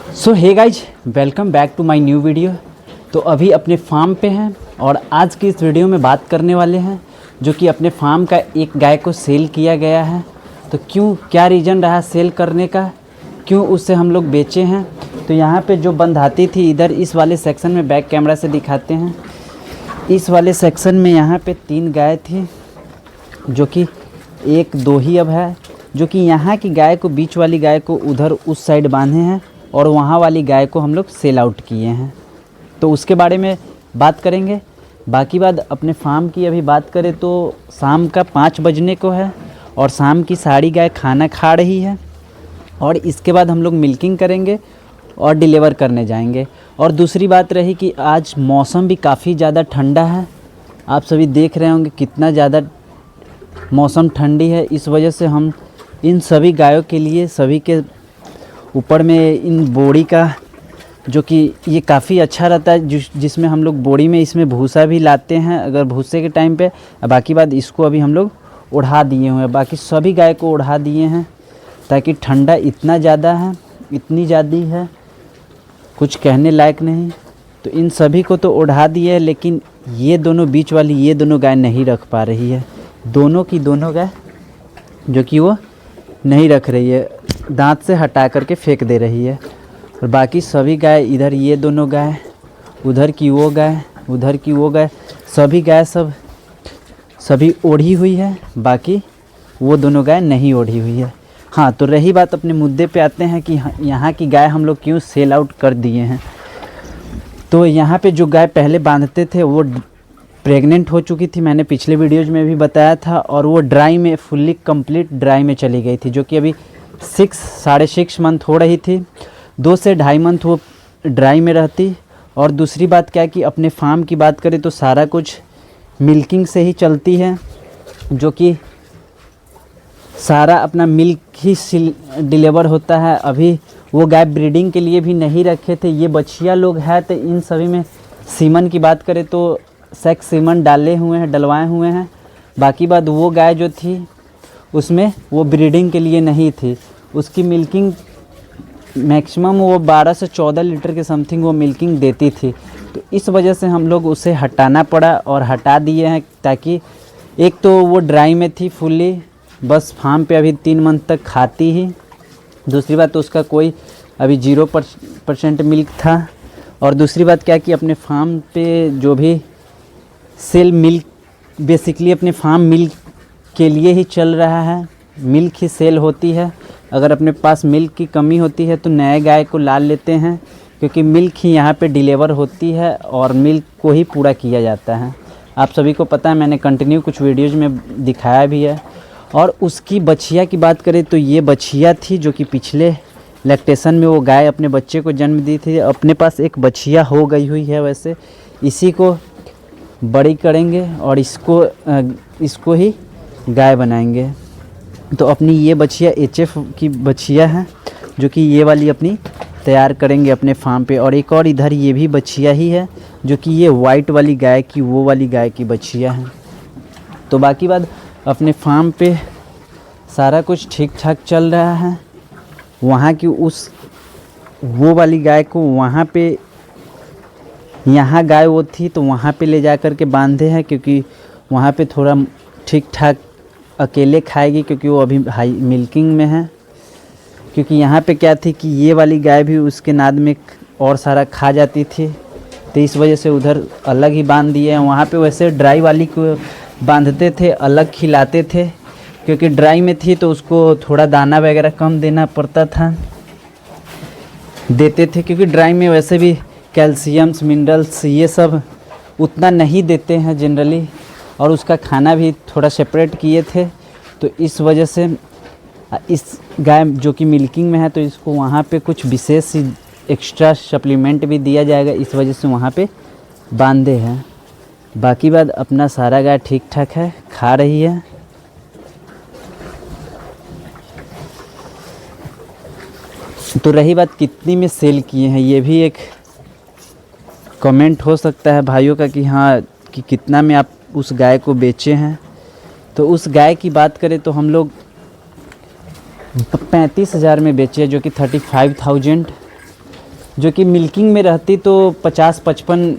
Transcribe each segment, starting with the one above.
So hey guys, welcome back to my new video. तो अभी अपने फार्म पे हैं और आज की इस वीडियो में बात करने वाले हैं जो कि अपने फार्म का एक गाय को सेल किया गया है। तो क्यों, क्या रीज़न रहा सेल करने का, क्यों उससे हम लोग बेचे हैं। तो यहाँ पे जो बंधाती थी, इधर इस वाले सेक्शन में बैक कैमरा से दिखाते हैं। इस वाले सेक्शन में यहाँ पे 3 गाय थी जो कि 1-2 ही अब है, जो कि यहाँ की गाय को, बीच वाली गाय को उधर उस साइड बांधे हैं और वहाँ वाली गाय को हम लोग सेल आउट किए हैं। तो उसके बारे में बात करेंगे। बाकी बात अपने फार्म की अभी बात करें तो शाम का 5 बजने को है और शाम की सारी गाय खाना खा रही है और इसके बाद हम लोग मिल्किंग करेंगे और डिलीवर करने जाएंगे। और दूसरी बात रही कि आज मौसम भी काफ़ी ज़्यादा ठंडा है। आप सभी देख रहे होंगे कितना ज़्यादा मौसम ठंडी है। इस वजह से हम इन सभी गायों के लिए, सभी के ऊपर में इन बोरी का, जो कि ये काफ़ी अच्छा रहता है, जिसमें हम लोग बोरी में इसमें भूसा भी लाते हैं अगर भूसे के टाइम पे। बाकी बात इसको अभी हम लोग उड़ा दिए हुए हैं, बाकी सभी गाय को उड़ा दिए हैं ताकि ठंडा इतना ज़्यादा है, इतनी ज़्यादा है, कुछ कहने लायक नहीं। तो इन सभी को तो उड़ा दिए, लेकिन ये दोनों बीच वाली, ये दोनों गाय नहीं रख पा रही है। दोनों की दोनों गाय जो कि वो नहीं रख रही है, दांत से हटा करके फेंक दे रही है। और बाकी सभी गाय, इधर ये दोनों गाय, उधर की वो गाय, उधर की वो गाय, सभी गाय सभी ओढ़ी हुई है, बाकी वो दोनों गाय नहीं ओढ़ी हुई है। हाँ, तो रही बात, अपने मुद्दे पे आते हैं कि यहाँ की गाय हम लोग क्यों सेल आउट कर दिए हैं। तो यहाँ पे जो गाय पहले बांधते थे वो प्रेग्नेंट हो चुकी थी, मैंने पिछले वीडियोज़ में भी बताया था, और वो ड्राई में, फुल्ली कंप्लीट ड्राई में चली गई थी, जो कि अभी 6-6.5 मंथ हो रही थी। 2 से 2.5 मंथ वो ड्राई में रहती। और दूसरी बात क्या है कि अपने फार्म की बात करें तो सारा कुछ मिल्किंग से ही चलती है, जो कि सारा अपना मिल्क ही डिलीवर होता है। अभी वो गाय ब्रीडिंग के लिए भी नहीं रखे थे, ये बछिया लोग हैं, तो इन सभी में सीमन की बात करें तो सेक्स सीमन डाले हुए हैं, डलवाए हुए हैं। बाकी बात वो गाय जो थी उसमें वो ब्रीडिंग के लिए नहीं थी, उसकी मिल्किंग मैक्सिमम वो 12 से 14 लीटर के समथिंग वो मिल्किंग देती थी। तो इस वजह से हम लोग उसे हटाना पड़ा और हटा दिए हैं, ताकि एक तो वो ड्राई में थी फुल्ली, बस फार्म पे अभी 3 मंथ तक खाती ही। दूसरी बात तो उसका कोई अभी 0% मिल्क था। और दूसरी बात क्या कि अपने फार्म पे जो भी सेल मिल्क, बेसिकली अपने फार्म मिल्क के लिए ही चल रहा है, मिल्क ही सेल होती है। अगर अपने पास मिल्क की कमी होती है तो नए गाय को ला लेते हैं, क्योंकि मिल्क ही यहाँ पे डिलीवर होती है और मिल्क को ही पूरा किया जाता है। आप सभी को पता है, मैंने कंटिन्यू कुछ वीडियोज़ में दिखाया भी है। और उसकी बछिया की बात करें तो ये बछिया थी जो कि पिछले लैक्टेशन में वो गाय अपने बच्चे को जन्म दी थी। अपने पास एक बछिया हो गई हुई है, वैसे इसी को बड़ी करेंगे और इसको ही गाय बनाएंगे। तो अपनी ये बछिया HF की बछिया है, जो कि ये वाली अपनी तैयार करेंगे अपने फार्म पे। और एक और इधर ये भी बछिया ही है, जो कि ये वाइट वाली गाय की, वो वाली गाय की बछिया है। तो बाकी बात, अपने फार्म पे सारा कुछ ठीक ठाक चल रहा है। वहाँ की वो वाली गाय को वहाँ पे, यहाँ गाय वो थी तो वहाँ पे ले जा कर के बांधे हैं, क्योंकि वहाँ पे थोड़ा ठीक ठाक अकेले खाएगी, क्योंकि वो अभी हाई मिल्किंग में है। क्योंकि यहाँ पे क्या थी कि ये वाली गाय भी उसके नाद में और सारा खा जाती थी, तो इस वजह से उधर अलग ही बांध दिए हैं। वहाँ पे वैसे ड्राई वाली को बांधते थे, अलग खिलाते थे, क्योंकि ड्राई में थी तो उसको थोड़ा दाना वगैरह कम देना पड़ता था, देते थे, क्योंकि ड्राई में वैसे भी कैल्शियम्स, मिनरल्स ये सब उतना नहीं देते हैं जनरली, और उसका खाना भी थोड़ा सेपरेट किए थे। तो इस वजह से इस गाय जो कि मिल्किंग में है, तो इसको वहाँ पे कुछ विशेष एक्स्ट्रा सप्लीमेंट भी दिया जाएगा, इस वजह से वहाँ पे बांधे हैं। बाकी बात, अपना सारा गाय ठीक ठाक है, खा रही है। तो रही बात कितनी में सेल किए हैं, ये भी एक कमेंट हो सकता है भाइयों का कि हाँ, कि कितना में आप उस गाय को बेचे हैं। तो उस गाय की बात करें तो हम लोग 35,000 में बेचे, जो कि 35,000 जो कि मिल्किंग में रहती तो 50-55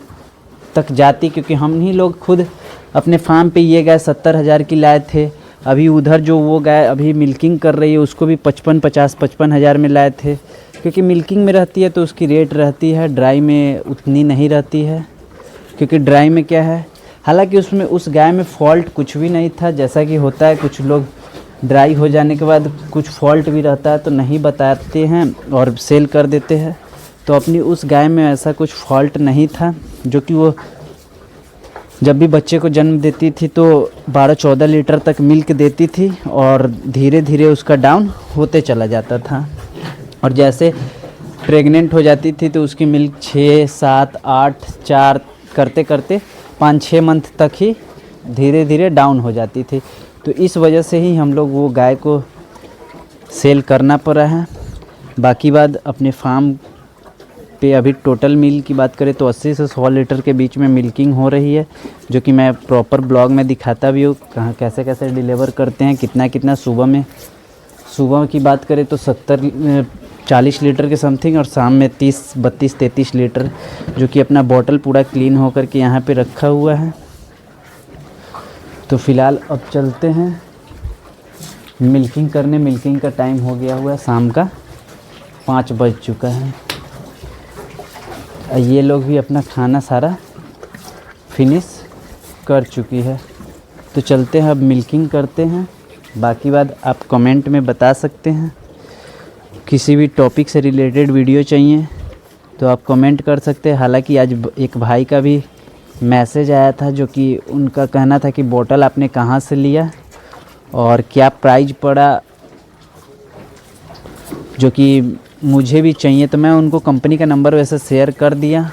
तक जाती, क्योंकि हम ही लोग खुद अपने फार्म पे ये गाय 70,000 की लाए थे। अभी उधर जो वो गाय अभी मिल्किंग कर रही है उसको भी 55,000 में लाए थे, क्योंकि मिल्किंग में रहती है तो उसकी रेट रहती है, ड्राई में उतनी नहीं रहती है। क्योंकि ड्राई में क्या है, हालांकि उसमें उस गाय में फ़ॉल्ट कुछ भी नहीं था, जैसा कि होता है कुछ लोग ड्राई हो जाने के बाद कुछ फ़ॉल्ट भी रहता है तो नहीं बताते हैं और सेल कर देते हैं। तो अपनी उस गाय में ऐसा कुछ फ़ॉल्ट नहीं था, जो कि वो जब भी बच्चे को जन्म देती थी तो 12-14 लीटर तक मिल्क देती थी और धीरे धीरे उसका डाउन होते चला जाता था। और जैसे प्रेग्नेंट हो जाती थी तो उसकी मिल्क 6, 7, 8, 4 करते करते 5-6 मंथ तक ही धीरे धीरे डाउन हो जाती थी। तो इस वजह से ही हम लोग वो गाय को सेल करना पड़ा है। बाकी बात अपने फार्म पे अभी टोटल मिल्क की बात करें तो 80 से 100 लीटर के बीच में मिल्किंग हो रही है, जो कि मैं प्रॉपर ब्लॉग में दिखाता भी हूँ कहाँ कैसे कैसे डिलीवर करते हैं, कितना कितना। सुबह की बात करें तो 40 लीटर के समथिंग और शाम में 32-33 लीटर, जो कि अपना बॉटल पूरा क्लीन होकर के यहाँ पे रखा हुआ है। तो फ़िलहाल अब चलते हैं मिल्किंग करने। मिल्किंग का टाइम हो गया हुआ है, शाम का 5 बज चुका है। ये लोग भी अपना खाना सारा फिनिश कर चुकी है। तो चलते हैं अब मिल्किंग करते हैं। बाकी बात आप कमेंट में बता सकते हैं, किसी भी टॉपिक से रिलेटेड वीडियो चाहिए तो आप कमेंट कर सकते हैं। हालांकि आज एक भाई का भी मैसेज आया था, जो कि उनका कहना था कि बोतल आपने कहाँ से लिया और क्या प्राइस पड़ा, जो कि मुझे भी चाहिए। तो मैं उनको कंपनी का नंबर वैसे शेयर कर दिया।